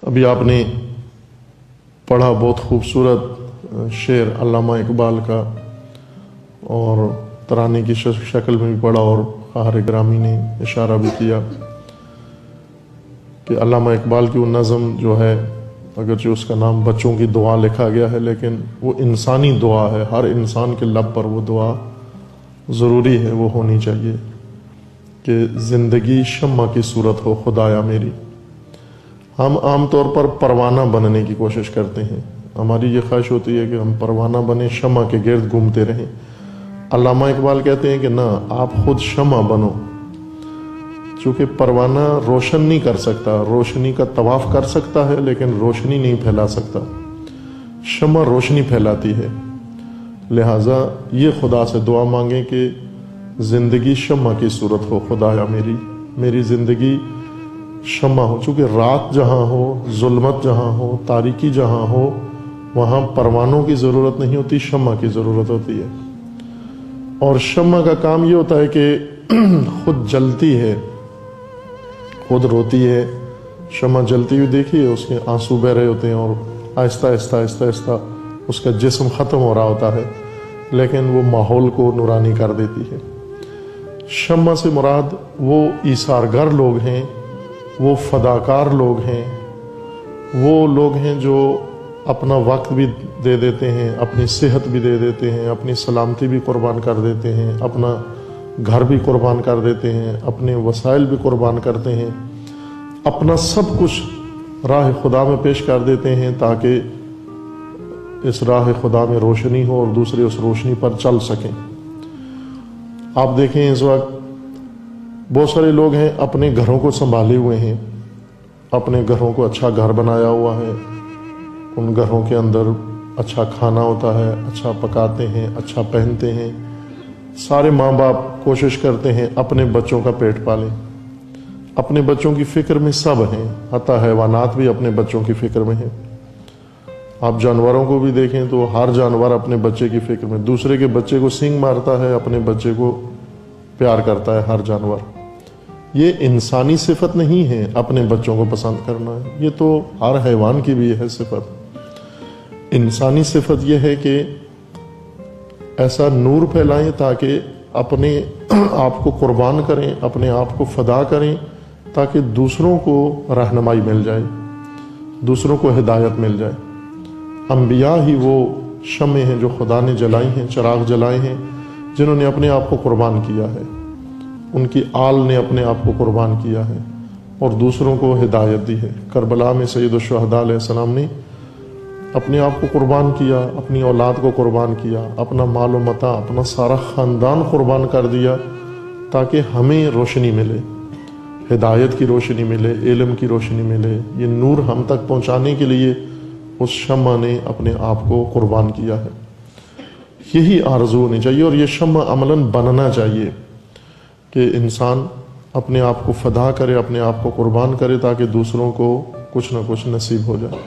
ابھی آپ نے پڑھا بہت خوبصورت شعر علامہ اقبال کا، اور ترانے کی شکل میں بھی پڑھا، اور قہر گرامی نے اشارہ بھی کیا کہ علامہ اقبال کی وہ نظم جو ہے، اگرچہ اس کا نام بچوں کی دعا لکھا گیا ہے، لیکن وہ انسانی دعا ہے. ہر انسان کے لب پر وہ دعا ضروری ہے، وہ ہونی چاہیے کہ زندگی شمع کی صورت ہو خدایا میری. ہم عام طور پر پروانہ بننے کی کوشش کرتے ہیں، ہماری یہ خواہش ہوتی ہے کہ ہم پروانہ بنیں، شمع کے گرد گھومتے رہیں. علامہ اقبال کہتے ہیں کہ نہ، آپ خود شمع بنو. چونکہ پروانہ روشن نہیں کر سکتا، روشنی کا طواف کر سکتا ہے لیکن روشنی نہیں پھیلا سکتا. شمع روشنی پھیلاتی ہے. لہٰذا یہ خدا سے دعا مانگیں کہ زندگی شمع کی صورت ہو خدایا میری زندگی شمع ہو. چونکہ رات جہاں ہو، ظلمت جہاں ہو، تاریکی جہاں ہو، وہاں پروانوں کی ضرورت نہیں ہوتی، شمع کی ضرورت ہوتی ہے. اور شمع کا کام یہ ہوتا ہے کہ خود جلتی ہے، خود روتی ہے. شمع جلتی ہوئی دیکھیے، اس کے آنسو بہ رہے ہوتے ہیں اور آہستہ آہستہ آہستہ آہستہ اس کا جسم ختم ہو رہا ہوتا ہے، لیکن وہ ماحول کو نورانی کر دیتی ہے. شمع سے مراد وہ ایثارگر لوگ ہیں، وہ فداکار لوگ ہیں، وہ لوگ ہیں جو اپنا وقت بھی دے دیتے ہیں، اپنی صحت بھی دے دیتے ہیں، اپنی سلامتی بھی قربان کر دیتے ہیں، اپنا گھر بھی قربان کر دیتے ہیں، اپنے وسائل بھی قربان کرتے ہیں، اپنا سب کچھ راہ خدا میں پیش کر دیتے ہیں تاکہ اس راہ خدا میں روشنی ہو اور دوسرے اس روشنی پر چل سکیں. آپ دیکھیں اس وقت بہت سارے لوگ ہیں اپنے گھروں کو سنبھالے ہوئے ہیں، اپنے گھروں کو اچھا گھر بنایا ہوا ہے، ان گھروں کے اندر اچھا کھانا ہوتا ہے، اچھا پکاتے ہیں، اچھا پہنتے ہیں. سارے ماں باپ کوشش کرتے ہیں اپنے بچوں کا پیٹ پالیں، اپنے بچوں کی فکر میں سب ہیں، حتیٰ حیوانات بھی اپنے بچوں کی فکر میں ہیں. آپ جانوروں کو بھی دیکھیں تو ہر جانور اپنے بچے کی فکر میں، دوسرے کے بچے کو سینگ مارتا ہے، اپنے بچے کو پیار کرتا ہے ہر جانور. یہ انسانی صفت نہیں ہے اپنے بچوں کو پسند کرنا، یہ تو ہر حیوان کی بھی ہے صفت. انسانی صفت یہ ہے کہ ایسا نور پھیلائیں تاکہ اپنے آپ کو قربان کریں، اپنے آپ کو فدا کریں، تاکہ دوسروں کو رہنمائی مل جائے، دوسروں کو ہدایت مل جائے. انبیاء ہی وہ شمع ہیں جو خدا نے جلائی ہیں، چراغ جلائے ہیں، جنہوں نے اپنے آپ کو قربان کیا ہے. ان کی آل نے اپنے آپ کو قربان کیا ہے اور دوسروں کو ہدایت دی ہے. کربلا میں سید الشہداء علیہ السلام نے اپنے آپ کو قربان کیا، اپنی اولاد کو قربان کیا، اپنا مال و متاع، اپنا سارا خاندان قربان کر دیا تاکہ ہمیں روشنی ملے، ہدایت کی روشنی ملے، علم کی روشنی ملے. یہ نور ہم تک پہنچانے کے لیے اس شمع نے اپنے آپ کو قربان کیا ہے. یہی آرزو ہونی چاہیے اور یہ شمع عملاً بننا چاہیے کہ انسان اپنے آپ کو فدا کرے، اپنے آپ کو قربان کرے تاکہ دوسروں کو کچھ نہ کچھ نصیب ہو جائے.